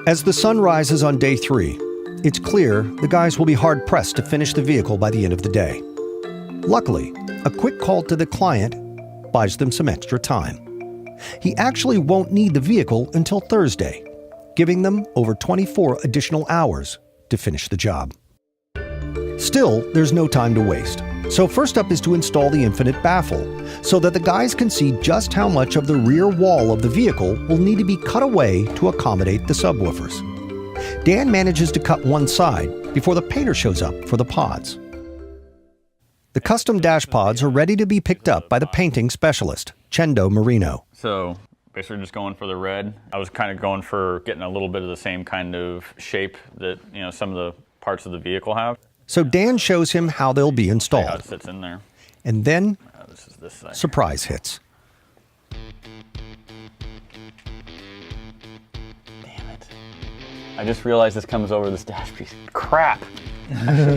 As the sun rises on day 3, it's clear the guys will be hard-pressed to finish the vehicle by the end of the day. Luckily, a quick call to the client buys them some extra time. He actually won't need the vehicle until Thursday, giving them over 24 additional hours to finish the job. Still, there's no time to waste. So first up is to install the infinite baffle, so that the guys can see just how much of the rear wall of the vehicle will need to be cut away to accommodate the subwoofers. Dan manages to cut one side before the painter shows up for the pods. The custom dash pods are ready to be picked up by the painting specialist, Chendo Marino. So basically just going for the red. I was kind of going for getting a little bit of the same kind of shape that, some of the parts of the vehicle have. So Dan shows him how they'll be installed. How it sits in there. And then, this is this side. Surprise hits. Damn it. I just realized this comes over this dash piece. Crap.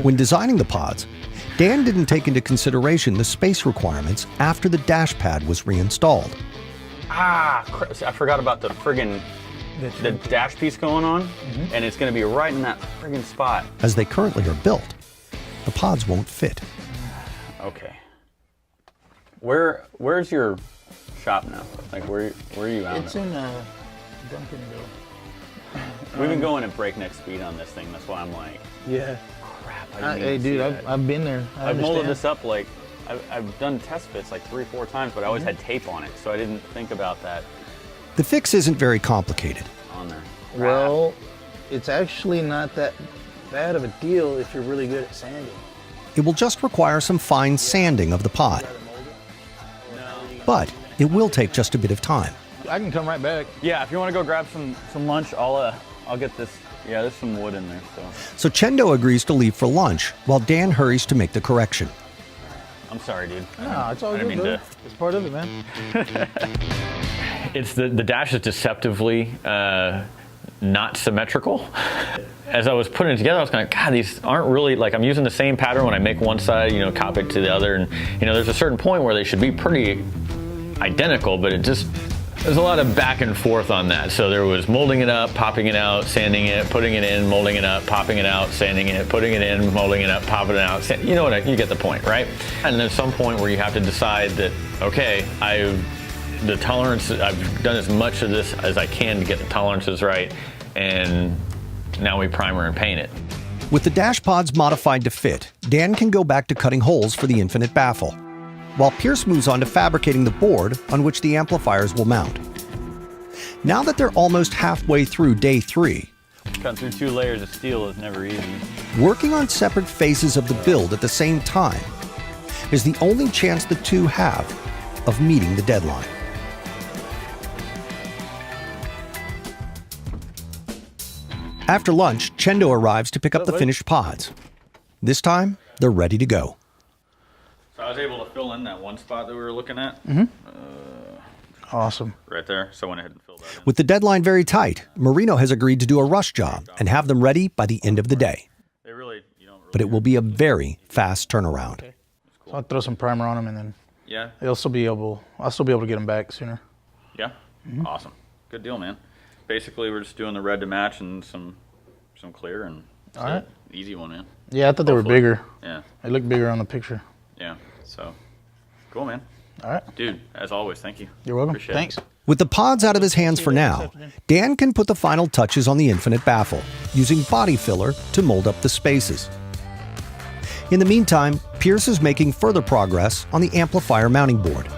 When designing the pods, Dan didn't take into consideration the space requirements after the dash pad was reinstalled. I forgot about the friggin' the dash piece going on, and it's going to be right in that friggin' spot. As they currently are built, the pods won't fit. Okay. Where's your shop now? Like, where are you out? It's in Duncanville. We've been going at breakneck speed on this thing. That's why I'm like, yeah. Crap. Hey, dude, I've been there. I've molded this up like, I've done test fits like 3 or 4 times, but I always had tape on it, so I didn't think about that. The fix isn't very complicated. On there. Well, it's actually not that bad of a deal if you're really good at sanding. It will just require some fine sanding of the pod. But it will take just a bit of time. I can come right back. Yeah, if you want to go grab some lunch, I'll get this. Yeah, there's some wood in there. So Chendo agrees to leave for lunch while Dan hurries to make the correction. I'm sorry, dude. No, it's all good, bro. It's part of it, man. It's the dash is deceptively not symmetrical. As I was putting it together, I was kind of, God, these aren't really, like, I'm using the same pattern when I make one side, copy it to the other, and there's a certain point where they should be pretty identical, but there's a lot of back and forth on that. So there was molding it up, popping it out, sanding it, putting it in, molding it up, popping it out, sanding it, putting it in, molding it up, popping it out. You know what? You get the point, right? And there's some point where you have to decide that, okay, the tolerance, I've done as much of this as I can to get the tolerances right, and now we primer and paint it. With the dash pods modified to fit, Dan can go back to cutting holes for the infinite baffle, while Pierce moves on to fabricating the board on which the amplifiers will mount. Now that they're almost halfway through day 3, cutting through 2 layers of steel is never easy. Working on separate phases of the build at the same time is the only chance the two have of meeting the deadline. After lunch, Chendo arrives to pick up the finished pods. This time, they're ready to go. So I was able to fill in that one spot that we were looking at. Awesome. Right there, so I went ahead and filled that in. With the deadline very tight, Marino has agreed to do a rush job and have them ready by the end of the day. But it will be a very fast turnaround. So I'll throw some primer on them, and then I'll still be able to get them back sooner. Yeah? Awesome. Good deal, man. Basically, we're just doing the red to match and some clear, and all right. Easy one, man. Yeah, I thought they were bigger. Yeah. They look bigger on the picture. Yeah, so cool, man. All right. Dude, as always, thank you. You're welcome. Appreciate Thanks. it. With the pods out of his hands for now, Dan can put the final touches on the infinite baffle, using body filler to mold up the spaces. In the meantime, Pierce is making further progress on the amplifier mounting board.